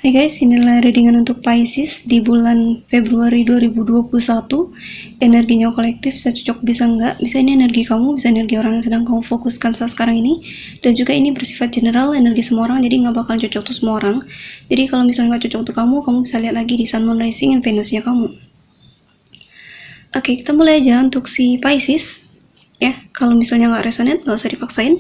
Hai guys, inilah readingan untuk Pisces di bulan Februari 2021. Energinya kolektif, bisa cocok bisa enggak, bisa ini energi kamu, bisa energi orang yang sedang kamu fokuskan saat sekarang ini. Dan juga ini bersifat general, energi semua orang, jadi nggak bakal cocok untuk semua orang. Jadi kalau misalnya nggak cocok untuk kamu bisa lihat lagi di Sun, Moon, Rising, and Venus-nya kamu. Oke, kita mulai aja untuk si Pisces. Ya, kalau misalnya nggak resonate, nggak usah dipaksain.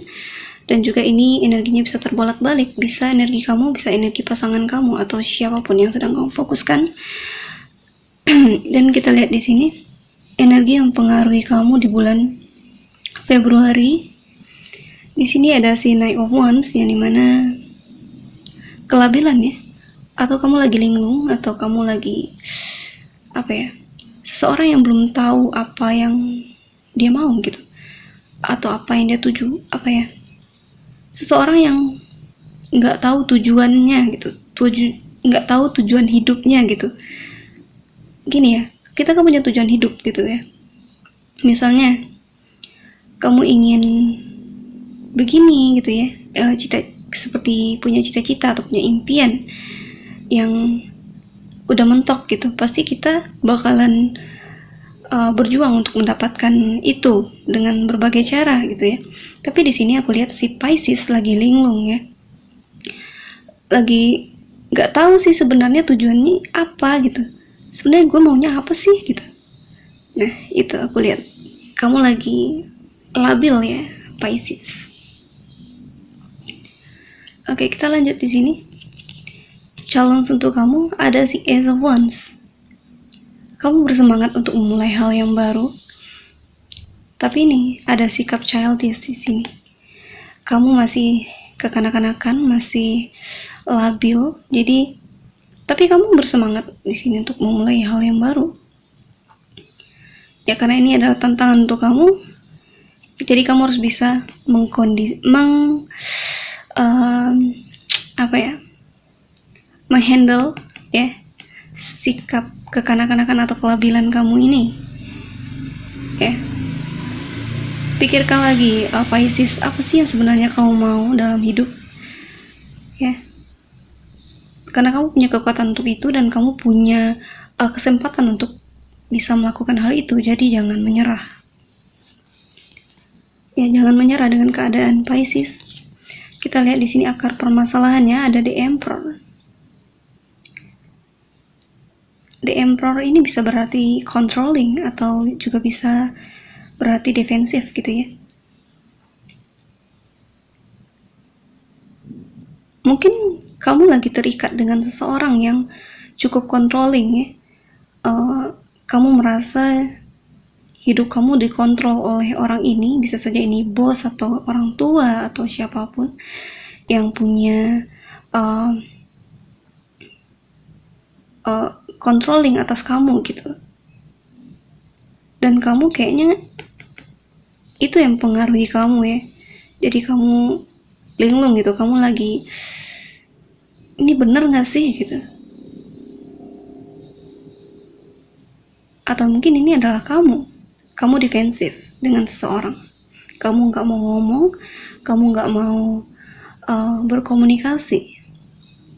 Dan juga ini energinya bisa terbolak-balik, bisa energi kamu, bisa energi pasangan kamu atau siapapun yang sedang kamu fokuskan. Dan kita lihat di sini energi yang mempengaruhi kamu di bulan Februari. Di sini ada si Knight of Wands yang dimana kelabilan ya, atau kamu lagi linglung, atau kamu lagi seseorang yang belum tahu apa yang dia mau gitu, atau apa yang dia tuju, seseorang yang nggak tahu tujuannya gitu, nggak tahu tujuan hidupnya gitu. Gini ya, kita kan punya tujuan hidup gitu ya. Misalnya kamu ingin begini gitu ya, seperti punya cita-cita atau punya impian yang udah mentok gitu, pasti kita bakalan berjuang untuk mendapatkan itu dengan berbagai cara gitu ya. Tapi di sini aku lihat si Pisces lagi linglung ya, lagi nggak tahu sih sebenarnya tujuannya apa gitu. Sebenarnya gue maunya apa sih gitu. Nah itu aku lihat kamu lagi labil ya, Pisces. Oke, kita lanjut di sini. Challenge untuk kamu ada si Ace of Wands. Kamu bersemangat untuk memulai hal yang baru, tapi ini ada sikap childish di sini. Kamu masih kekanak-kanakan, masih labil. Jadi, tapi kamu bersemangat di sini untuk memulai hal yang baru. Ya karena ini adalah tantangan untuk kamu. Jadi kamu harus bisa menghandle ya sikap kekanak-kanakan atau kelabilan kamu ini ya. Pikirkan lagi, Pisces, apa sih yang sebenarnya kamu mau dalam hidup ya, karena kamu punya kekuatan untuk itu dan kamu punya kesempatan untuk bisa melakukan hal itu. Jadi jangan menyerah ya, jangan menyerah dengan keadaan Pisces. Kita lihat di sini akar permasalahannya ada The Emperor. The Emperor ini bisa berarti controlling atau juga bisa berarti defensif gitu ya. Mungkin kamu lagi terikat dengan seseorang yang cukup controlling ya. Kamu merasa hidup kamu dikontrol oleh orang ini, bisa saja ini bos atau orang tua atau siapapun yang punya controlling atas kamu gitu. Dan kamu kayaknya itu yang mempengaruhi kamu ya. Jadi kamu linglung gitu, kamu lagi ini bener gak sih gitu. Atau mungkin ini adalah kamu defensif dengan seseorang. Kamu gak mau ngomong, kamu gak mau berkomunikasi.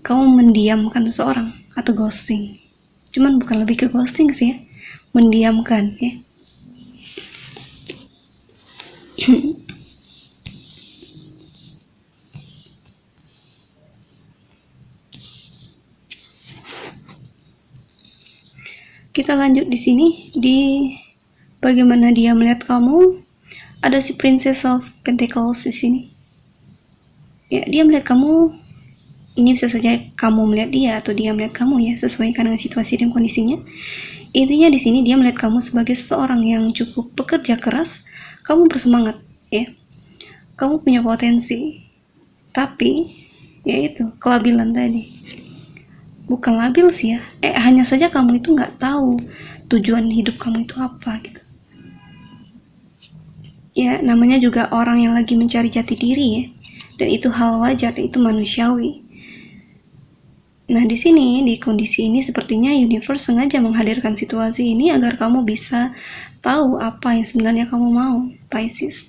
Kamu mendiamkan seseorang atau ghosting. Cuman bukan lebih ke ghosting sih ya, mendiamkan ya. Kita lanjut di sini di bagaimana dia melihat kamu. Ada si Princess of Pentacles di sini. Ya, dia melihat kamu. Ini bisa saja kamu melihat dia atau dia melihat kamu ya, sesuaikan dengan situasi dan kondisinya. Intinya di sini dia melihat kamu sebagai seorang yang cukup bekerja keras. Kamu bersemangat ya. Kamu punya potensi. Tapi ya itu kelabilan tadi. Bukan labil sih ya. Hanya saja kamu itu nggak tahu tujuan hidup kamu itu apa gitu. Ya namanya juga orang yang lagi mencari jati diri ya. Dan itu hal wajar, itu manusiawi. Nah di sini, di kondisi ini sepertinya universe sengaja menghadirkan situasi ini agar kamu bisa tahu apa yang sebenarnya kamu mau, Pisces.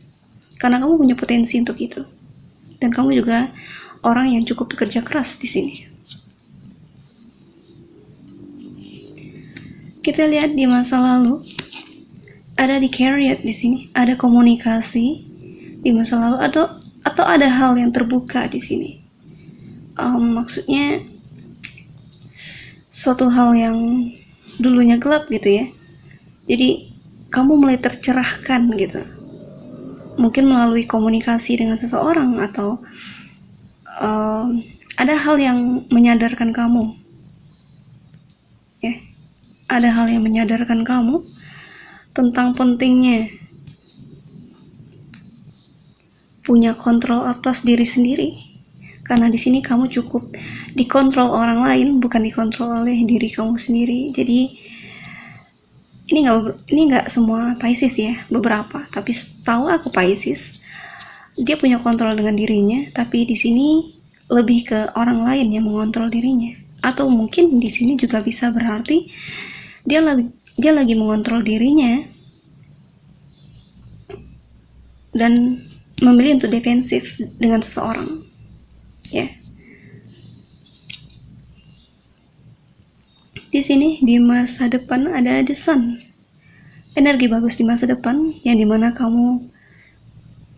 Karena kamu punya potensi untuk itu. Dan kamu juga orang yang cukup bekerja keras di sini. Kita lihat di masa lalu, ada di carried di sini, ada komunikasi di masa lalu, atau ada hal yang terbuka di sini. Maksudnya suatu hal yang dulunya gelap gitu ya. Jadi kamu mulai tercerahkan gitu. Mungkin melalui komunikasi dengan seseorang, atau ada hal yang menyadarkan kamu. Ya, ada hal yang menyadarkan kamu tentang pentingnya punya kontrol atas diri sendiri. Karena di sini kamu cukup dikontrol orang lain, bukan dikontrol oleh diri kamu sendiri. Jadi ini nggak semua Pisces ya, beberapa. Tapi tahu aku Pisces, dia punya kontrol dengan dirinya, tapi di sini lebih ke orang lain yang mengontrol dirinya. Atau mungkin di sini juga bisa berarti dia lagi mengontrol dirinya dan memilih untuk defensif dengan seseorang. Ya. Di sini di masa depan ada the sun. Energi bagus di masa depan yang dimana kamu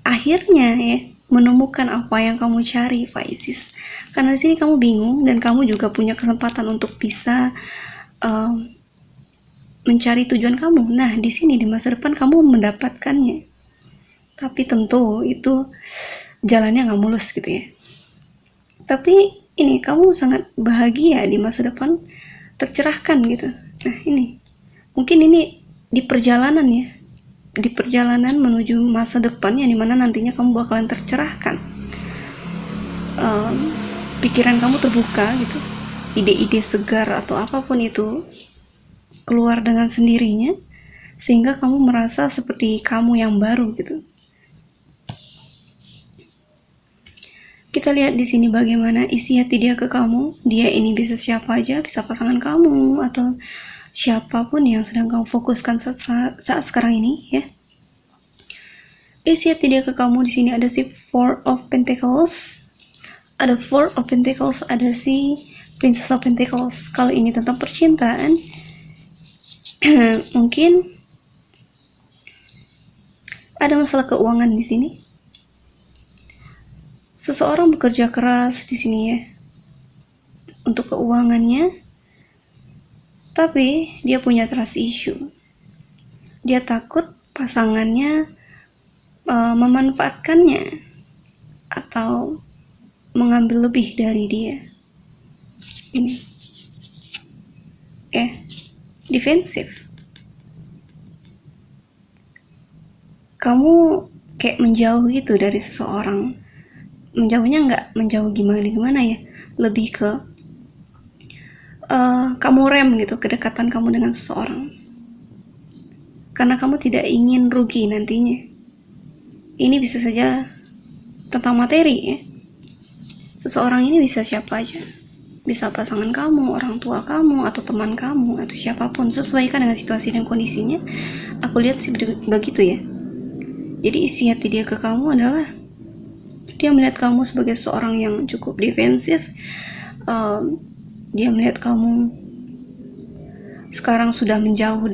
akhirnya ya menemukan apa yang kamu cari, Pisces. Karena di sini kamu bingung dan kamu juga punya kesempatan untuk bisa mencari tujuan kamu. Nah, di sini di masa depan kamu mendapatkannya. Tapi tentu itu jalannya nggak mulus gitu ya. Tapi ini kamu sangat bahagia di masa depan, tercerahkan gitu. Nah ini, mungkin ini di perjalanan ya, di perjalanan menuju masa depan yang dimana nantinya kamu bakalan tercerahkan. Pikiran kamu terbuka gitu, ide-ide segar atau apapun itu keluar dengan sendirinya, sehingga kamu merasa seperti kamu yang baru gitu. Kita lihat di sini bagaimana isi hati dia ke kamu. Dia ini bisa siapa aja, bisa pasangan kamu atau siapapun yang sedang kamu fokuskan saat sekarang ini ya. Isi hati dia ke kamu di sini ada si Four of Pentacles, ada Four of Pentacles, ada si Princess of Pentacles. Kalau ini tentang percintaan, mungkin ada masalah keuangan di sini. Seseorang bekerja keras di sini ya untuk keuangannya, tapi dia punya trust issue. Dia takut pasangannya memanfaatkannya atau mengambil lebih dari dia. Ini defensif. Kamu kayak menjauh gitu dari seseorang. Menjauhnya nggak menjauh gimana ya, lebih ke kamu rem gitu kedekatan kamu dengan seseorang karena kamu tidak ingin rugi nantinya. Ini bisa saja tentang materi ya. Seseorang ini bisa siapa aja, bisa pasangan kamu, orang tua kamu, atau teman kamu, atau siapapun, sesuaikan dengan situasi dan kondisinya. Aku lihat sih begitu ya. Jadi isi hati dia ke kamu adalah dia melihat kamu sebagai seorang yang cukup defensif. Dia melihat kamu sekarang sudah menjauh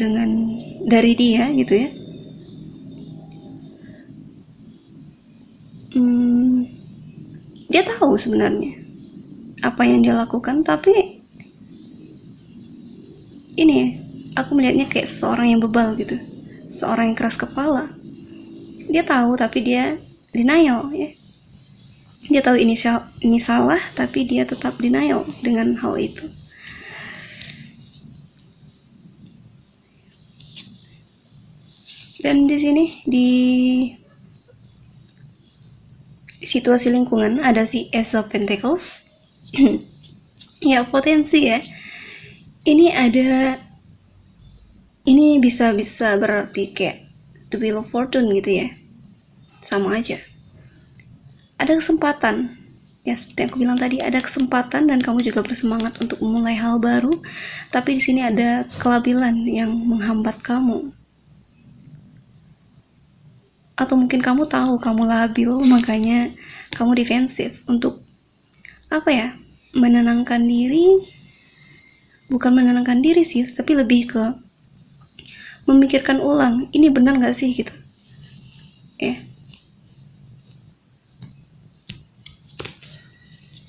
dari dia gitu ya. Dia tahu sebenarnya apa yang dia lakukan, tapi ini aku melihatnya kayak seorang yang bebal gitu, seorang yang keras kepala. Dia tahu tapi dia denial ya. Dia tahu ini salah, tapi dia tetap denial dengan hal itu. Dan di sini di situasi lingkungan ada si Ace of Pentacles. Ya potensi ya. Ini bisa berarti kayak the wheel of fortune gitu ya. Sama aja. Ada kesempatan ya, seperti yang aku bilang tadi, ada kesempatan dan kamu juga bersemangat untuk memulai hal baru, tapi di sini ada kelabilan yang menghambat kamu. Atau mungkin kamu tahu kamu labil, makanya kamu defensif untuk menenangkan diri, bukan menenangkan diri sih, tapi lebih ke memikirkan ulang, ini benar nggak sih gitu ya.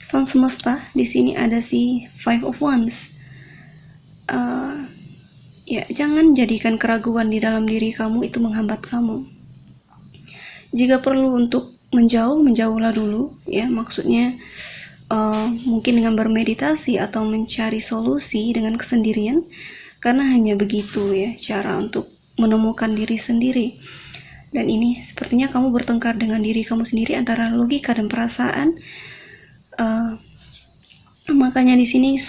Sang semesta di sini ada si Five of Wands. Ya, jangan jadikan keraguan di dalam diri kamu itu menghambat kamu. Jika perlu untuk menjauhlah dulu ya, maksudnya mungkin dengan bermeditasi atau mencari solusi dengan kesendirian, karena hanya begitu ya cara untuk menemukan diri sendiri. Dan ini sepertinya kamu bertengkar dengan diri kamu sendiri antara logika dan perasaan. Makanya di sini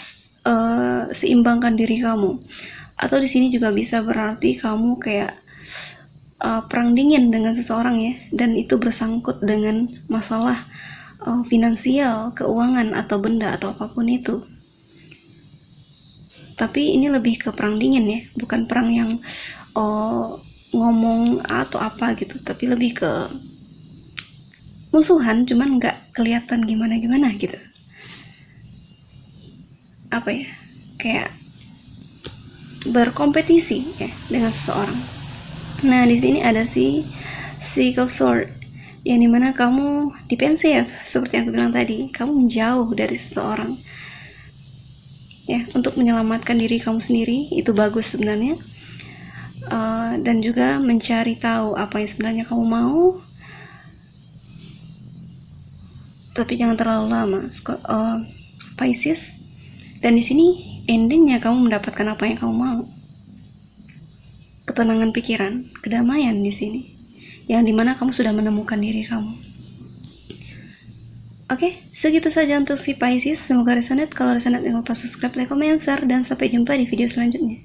seimbangkan diri kamu. Atau di sini juga bisa berarti kamu kayak perang dingin dengan seseorang ya, dan itu bersangkut dengan masalah finansial, keuangan atau benda atau apapun itu. Tapi ini lebih ke perang dingin ya, bukan perang yang ngomong atau apa gitu, tapi lebih ke musuhan, cuman nggak kelihatan gimana gitu. Apa ya, kayak berkompetisi ya dengan seseorang. Nah di sini ada si Six of Swords, yang dimana kamu defensif seperti yang aku bilang tadi, kamu menjauh dari seseorang ya untuk menyelamatkan diri kamu sendiri. Itu bagus sebenarnya. Dan juga mencari tahu apa yang sebenarnya kamu mau, tapi jangan terlalu lama, Pisces. Dan di sini endingnya kamu mendapatkan apa yang kamu mau, ketenangan pikiran, kedamaian di sini, yang dimana kamu sudah menemukan diri kamu. Oke, segitu saja untuk si Pisces. Semoga resonate. Kalau resonate jangan lupa subscribe, like, comment, share, dan sampai jumpa di video selanjutnya.